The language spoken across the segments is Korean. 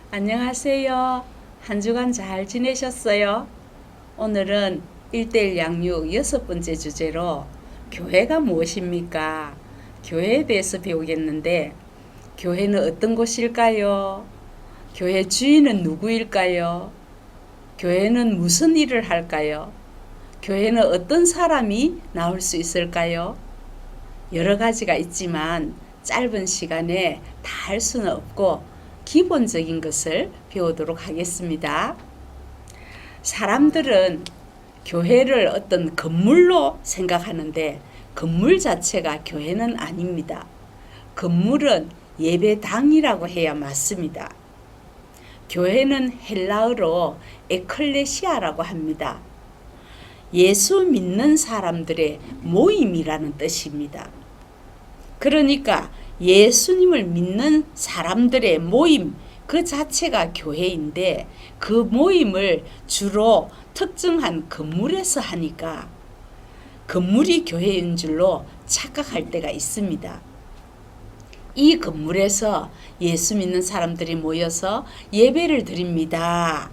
안녕하세요. 한 주간 잘 지내셨어요? 오늘은 1대1 양육 6번째 주제로 교회가 무엇입니까? 교회에 대해서 배우겠는데, 교회는 어떤 곳일까요? 교회 주인은 누구일까요? 교회는 무슨 일을 할까요? 교회는 어떤 사람이 나올 수 있을까요? 여러 가지가 있지만 짧은 시간에 다 할 수는 없고 기본적인 것을 배우도록 하겠습니다. 사람들은 교회를 어떤 건물로 생각하는데 건물 자체가 교회는 아닙니다. 건물은 예배당이라고 해야 맞습니다. 교회는 헬라어로 에클레시아라고 합니다. 예수 믿는 사람들의 모임이라는 뜻입니다. 그러니까 예수님을 믿는 사람들의 모임 그 자체가 교회인데 그 모임을 주로 특정한 건물에서 하니까 건물이 교회인 줄로 착각할 때가 있습니다. 이 건물에서 예수 믿는 사람들이 모여서 예배를 드립니다.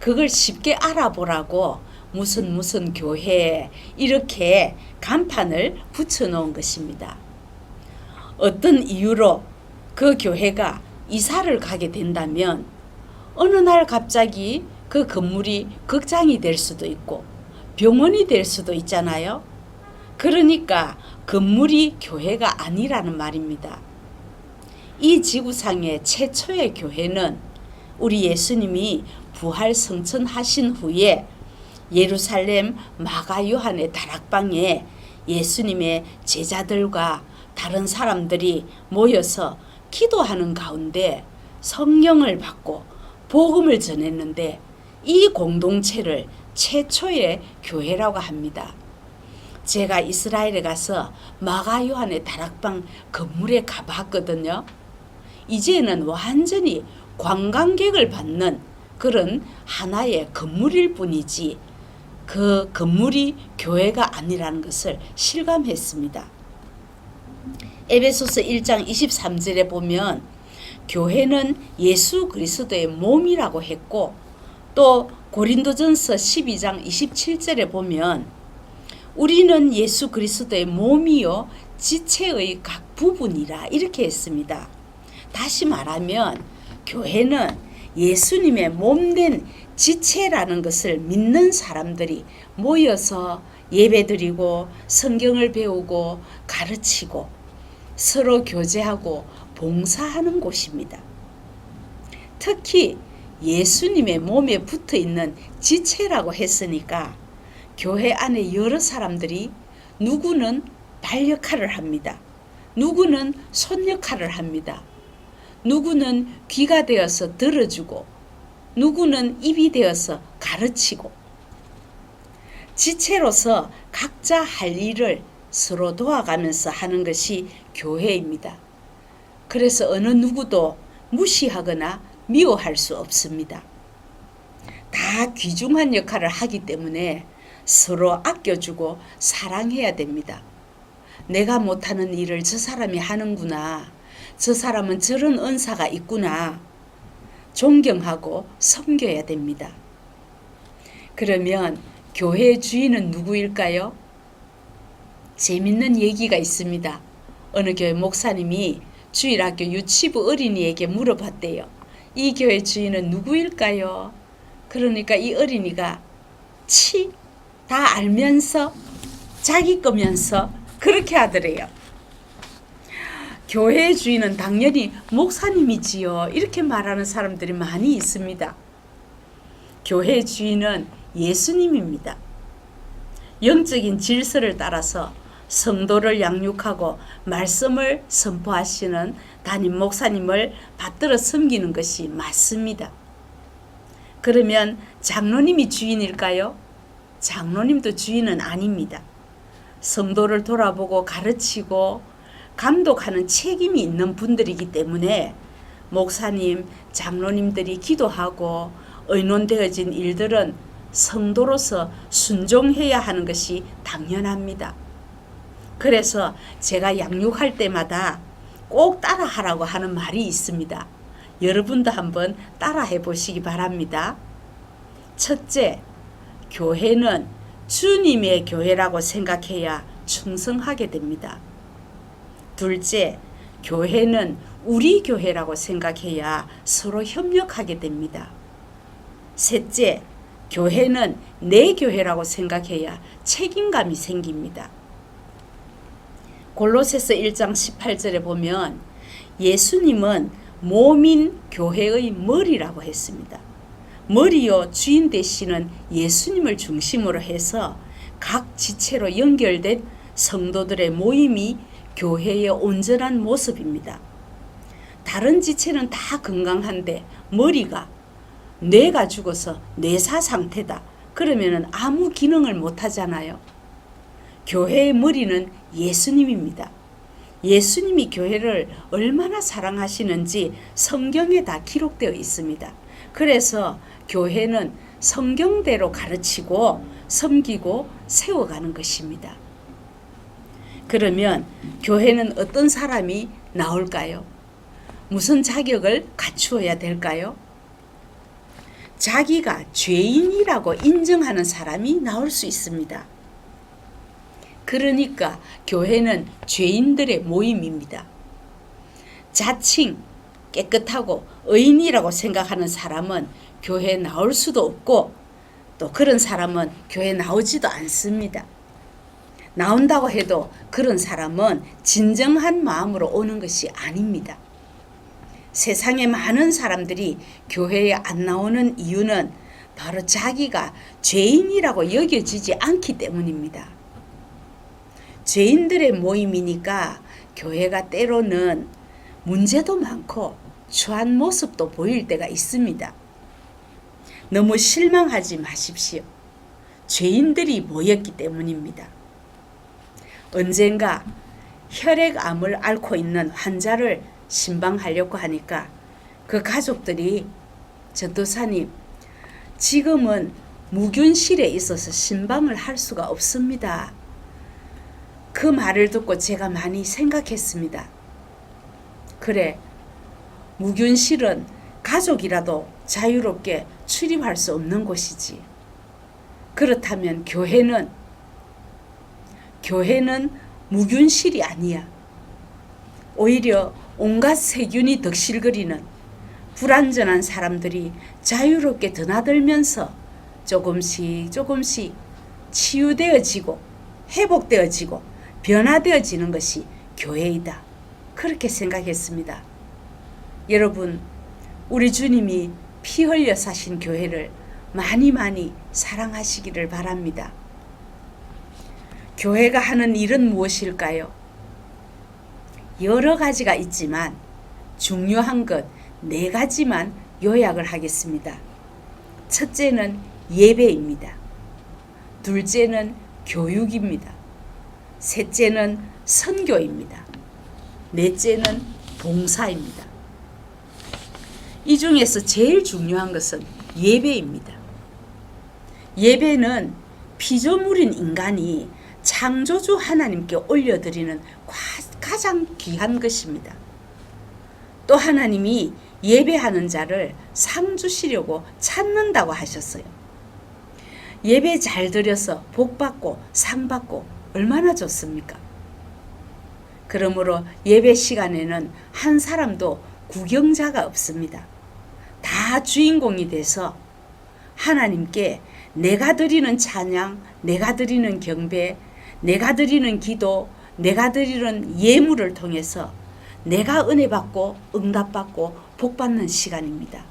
그걸 쉽게 알아보라고 무슨 교회 이렇게 간판을 붙여놓은 것입니다. 어떤 이유로 그 교회가 이사를 가게 된다면 어느 날 갑자기 그 건물이 극장이 될 수도 있고 병원이 될 수도 있잖아요. 그러니까 건물이 교회가 아니라는 말입니다. 이 지구상의 최초의 교회는 우리 예수님이 부활 성천하신 후에 예루살렘 마가 요한의 다락방에 예수님의 제자들과 다른 사람들이 모여서 기도하는 가운데 성령을 받고 복음을 전했는데 이 공동체를 최초의 교회라고 합니다. 제가 이스라엘에 가서 마가 요한의 다락방 건물에 가봤거든요. 이제는 완전히 관광객을 받는 그런 하나의 건물일 뿐이지 그 건물이 교회가 아니라는 것을 실감했습니다. 에베소서 1장 23절에 보면 교회는 예수 그리스도의 몸이라고 했고 또 고린도전서 12장 27절에 보면 우리는 예수 그리스도의 몸이요 지체의 각 부분이라 이렇게 했습니다. 다시 말하면 교회는 예수님의 몸된 지체라는 것을 믿는 사람들이 모여서 예배드리고 성경을 배우고 가르치고 서로 교제하고 봉사하는 곳입니다. 특히 예수님의 몸에 붙어 있는 지체라고 했으니까 교회 안에 여러 사람들이 누구는 발 역할을 합니다. 누구는 손 역할을 합니다. 누구는 귀가 되어서 들어주고 누구는 입이 되어서 가르치고 지체로서 각자 할 일을 서로 도와가면서 하는 것이 교회입니다. 그래서 어느 누구도 무시하거나 미워할 수 없습니다. 다 귀중한 역할을 하기 때문에 서로 아껴주고 사랑해야 됩니다. 내가 못하는 일을 저 사람이 하는구나. 저 사람은 저런 은사가 있구나. 존경하고 섬겨야 됩니다. 그러면 교회의 주인은 누구일까요? 재밌는 얘기가 있습니다. 어느 교회 목사님이 주일학교 유치부 어린이에게 물어봤대요. 이 교회 주인은 누구일까요? 그러니까 이 어린이가 다 알면서 자기 거면서 그렇게 하더래요. 교회의 주인은 당연히 목사님이지요. 이렇게 말하는 사람들이 많이 있습니다. 교회의 주인은 예수님입니다. 영적인 질서를 따라서 성도를 양육하고 말씀을 선포하시는 담임 목사님을 받들어 섬기는 것이 맞습니다. 그러면 장로님이 주인일까요? 장로님도 주인은 아닙니다. 성도를 돌아보고 가르치고 감독하는 책임이 있는 분들이기 때문에 목사님, 장로님들이 기도하고 의논되어진 일들은 성도로서 순종해야 하는 것이 당연합니다. 그래서 제가 양육할 때마다 꼭 따라하라고 하는 말이 있습니다. 여러분도 한번 따라해 보시기 바랍니다. 첫째, 교회는 주님의 교회라고 생각해야 충성하게 됩니다. 둘째, 교회는 우리 교회라고 생각해야 서로 협력하게 됩니다. 셋째, 교회는 내 교회라고 생각해야 책임감이 생깁니다. 골로새서 1장 18절에 보면 예수님은 몸인 교회의 머리라고 했습니다. 머리요 주인 되시는 예수님을 중심으로 해서 각 지체로 연결된 성도들의 모임이 교회의 온전한 모습입니다. 다른 지체는 다 건강한데 머리가 뇌가 죽어서 뇌사 상태다. 그러면 아무 기능을 못 하잖아요. 교회의 머리는 예수님입니다. 예수님이 교회를 얼마나 사랑하시는지 성경에 다 기록되어 있습니다. 그래서 교회는 성경대로 가르치고 섬기고 세워가는 것입니다. 그러면 교회는 어떤 사람이 나올까요? 무슨 자격을 갖추어야 될까요? 자기가 죄인이라고 인정하는 사람이 나올 수 있습니다. 그러니까 교회는 죄인들의 모임입니다. 자칭 깨끗하고 의인이라고 생각하는 사람은 교회에 나올 수도 없고 또 그런 사람은 교회에 나오지도 않습니다. 나온다고 해도 그런 사람은 진정한 마음으로 오는 것이 아닙니다. 세상에 많은 사람들이 교회에 안 나오는 이유는 바로 자기가 죄인이라고 여겨지지 않기 때문입니다. 죄인들의 모임이니까 교회가 때로는 문제도 많고 추한 모습도 보일 때가 있습니다. 너무 실망하지 마십시오. 죄인들이 모였기 때문입니다. 언젠가 혈액암을 앓고 있는 환자를 신방하려고 하니까 그 가족들이 전도사님, 지금은 무균실에 있어서 신방을 할 수가 없습니다. 그 말을 듣고 제가 많이 생각했습니다. 그래, 무균실은 가족이라도 자유롭게 출입할 수 없는 곳이지. 그렇다면 교회는 무균실이 아니야. 오히려 온갖 세균이 덕실거리는 불완전한 사람들이 자유롭게 드나들면서 조금씩 치유되어지고 회복되어지고 변화되어지는 것이 교회이다. 그렇게 생각했습니다. 여러분, 우리 주님이 피 흘려 사신 교회를 많이 사랑하시기를 바랍니다. 교회가 하는 일은 무엇일까요? 여러 가지가 있지만 중요한 것 4가지만 요약을 하겠습니다. 첫째는 예배입니다. 둘째는 교육입니다. 셋째는 선교입니다. 넷째는 봉사입니다. 이 중에서 제일 중요한 것은 예배입니다. 예배는 피조물인 인간이 창조주 하나님께 올려드리는 가장 귀한 것입니다. 또 하나님이 예배하는 자를 상 주시려고 찾는다고 하셨어요. 예배 잘 드려서 복 받고 상 받고 얼마나 좋습니까? 그러므로 예배 시간에는 한 사람도 구경자가 없습니다. 다 주인공이 돼서 하나님께 내가 드리는 찬양, 내가 드리는 경배, 내가 드리는 기도, 내가 드리는 예물을 통해서 내가 은혜 받고 응답 받고 복 받는 시간입니다.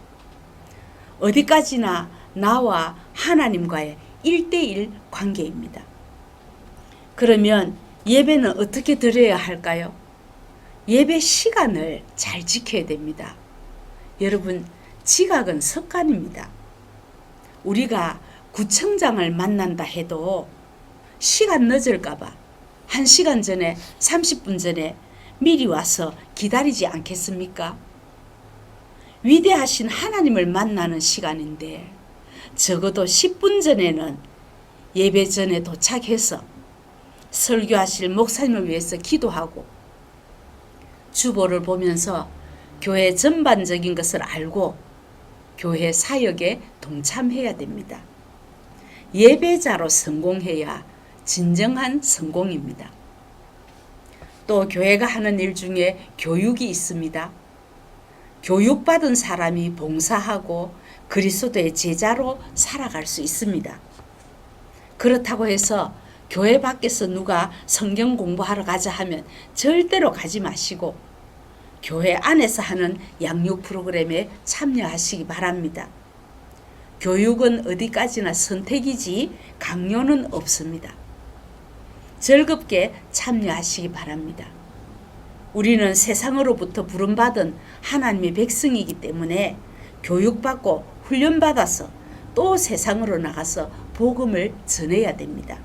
어디까지나 나와 하나님과의 1대1 관계입니다. 그러면 예배는 어떻게 드려야 할까요? 예배 시간을 잘 지켜야 됩니다. 여러분, 지각은 습관입니다. 우리가 구청장을 만난다 해도 시간 늦을까봐 1시간 전에 30분 전에 미리 와서 기다리지 않겠습니까? 위대하신 하나님을 만나는 시간인데 적어도 10분 전에는 예배 전에 도착해서 설교하실 목사님을 위해서 기도하고 주보를 보면서 교회 전반적인 것을 알고 교회 사역에 동참해야 됩니다. 예배자로 성공해야 진정한 성공입니다. 또 교회가 하는 일 중에 교육이 있습니다. 교육받은 사람이 봉사하고 그리스도의 제자로 살아갈 수 있습니다. 그렇다고 해서 교회 밖에서 누가 성경 공부하러 가자 하면 절대로 가지 마시고 교회 안에서 하는 양육 프로그램에 참여하시기 바랍니다. 교육은 어디까지나 선택이지 강요는 없습니다. 즐겁게 참여하시기 바랍니다. 우리는 세상으로부터 부름받은 하나님의 백성이기 때문에 교육받고 훈련받아서 또 세상으로 나가서 복음을 전해야 됩니다.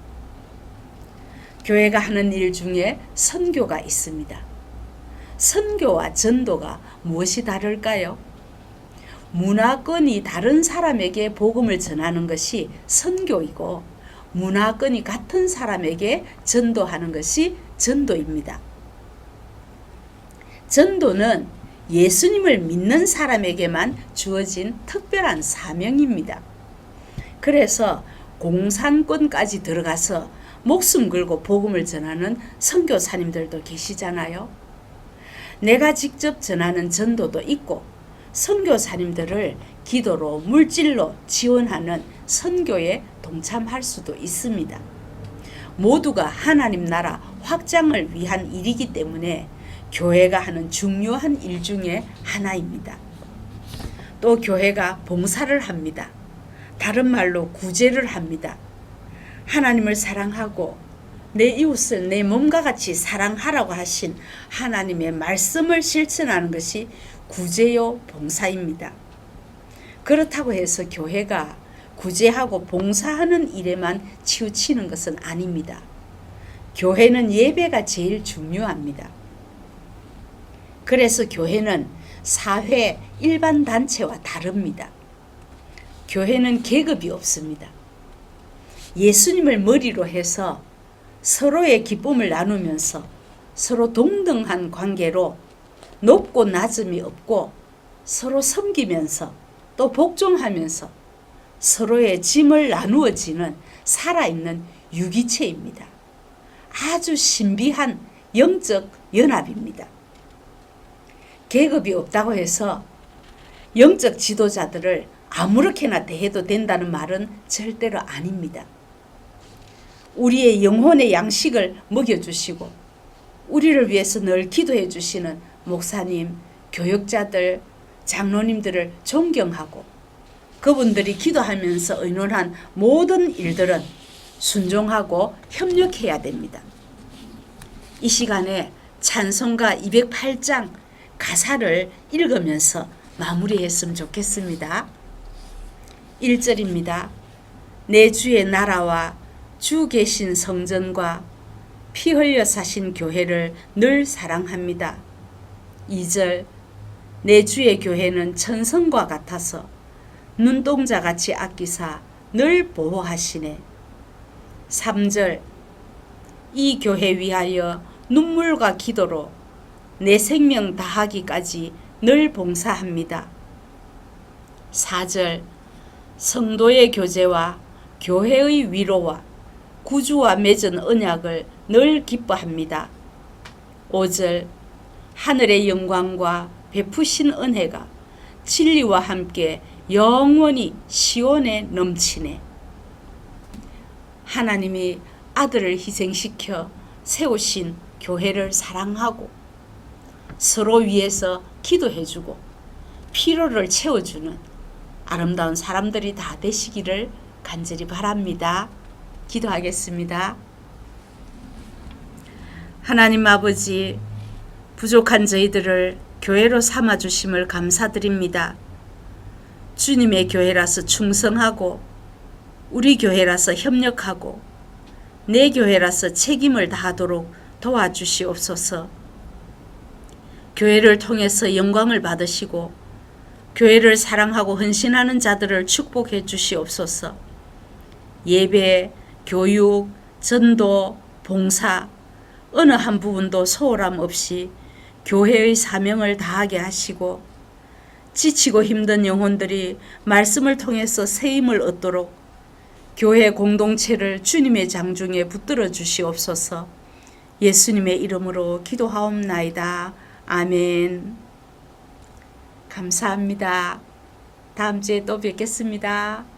교회가 하는 일 중에 선교가 있습니다. 선교와 전도가 무엇이 다를까요? 문화권이 다른 사람에게 복음을 전하는 것이 선교이고 문화권이 같은 사람에게 전도하는 것이 전도입니다. 전도는 예수님을 믿는 사람에게만 주어진 특별한 사명입니다. 그래서 공산권까지 들어가서 목숨 걸고 복음을 전하는 선교사님들도 계시잖아요. 내가 직접 전하는 전도도 있고 선교사님들을 기도로 물질로 지원하는 선교에 동참할 수도 있습니다. 모두가 하나님 나라 확장을 위한 일이기 때문에 교회가 하는 중요한 일 중에 하나입니다. 또 교회가 봉사를 합니다. 다른 말로 구제를 합니다. 하나님을 사랑하고 내 이웃을 내 몸과 같이 사랑하라고 하신 하나님의 말씀을 실천하는 것이 구제요 봉사입니다. 그렇다고 해서 교회가 구제하고 봉사하는 일에만 치우치는 것은 아닙니다. 교회는 예배가 제일 중요합니다. 그래서 교회는 사회 일반 단체와 다릅니다. 교회는 계급이 없습니다. 예수님을 머리로 해서 서로의 기쁨을 나누면서 서로 동등한 관계로 높고 낮음이 없고 서로 섬기면서 또 복종하면서 서로의 짐을 나누어지는 살아있는 유기체입니다. 아주 신비한 영적 연합입니다. 계급이 없다고 해서 영적 지도자들을 아무렇게나 대해도 된다는 말은 절대로 아닙니다. 우리의 영혼의 양식을 먹여주시고 우리를 위해서 늘 기도해 주시는 목사님, 교역자들, 장로님들을 존경하고 그분들이 기도하면서 의논한 모든 일들은 순종하고 협력해야 됩니다. 이 시간에 찬송가 208장 가사를 읽으면서 마무리했으면 좋겠습니다. 1절입니다. 내 주의 나라와 주 계신 성전과 피 흘려 사신 교회를 늘 사랑합니다. 2절 내 주의 교회는 천성과 같아서 눈동자같이 아끼사 늘 보호하시네. 3절 이 교회 위하여 눈물과 기도로 내 생명 다하기까지 늘 봉사합니다. 4절 성도의 교제와 교회의 위로와 구주와 맺은 언약을 늘 기뻐합니다. 5절 하늘의 영광과 베푸신 은혜가 진리와 함께 영원히 시온에 넘치네. 하나님이 아들을 희생시켜 세우신 교회를 사랑하고 서로 위해서 기도해주고 피로를 채워주는 아름다운 사람들이 다 되시기를 간절히 바랍니다. 기도하겠습니다. 하나님 아버지, 부족한 저희들을 교회로 삼아주심을 감사드립니다. 주님의 교회라서 충성하고 우리 교회라서 협력하고 내 교회라서 책임을 다하도록 도와주시옵소서. 교회를 통해서 영광을 받으시고 교회를 사랑하고 헌신하는 자들을 축복해 주시옵소서. 예배, 교육, 전도, 봉사 어느 한 부분도 소홀함 없이 교회의 사명을 다하게 하시고 지치고 힘든 영혼들이 말씀을 통해서 새 힘을 얻도록 교회 공동체를 주님의 장중에 붙들어 주시옵소서. 예수님의 이름으로 기도하옵나이다. 아멘. 감사합니다. 다음 주에 또 뵙겠습니다.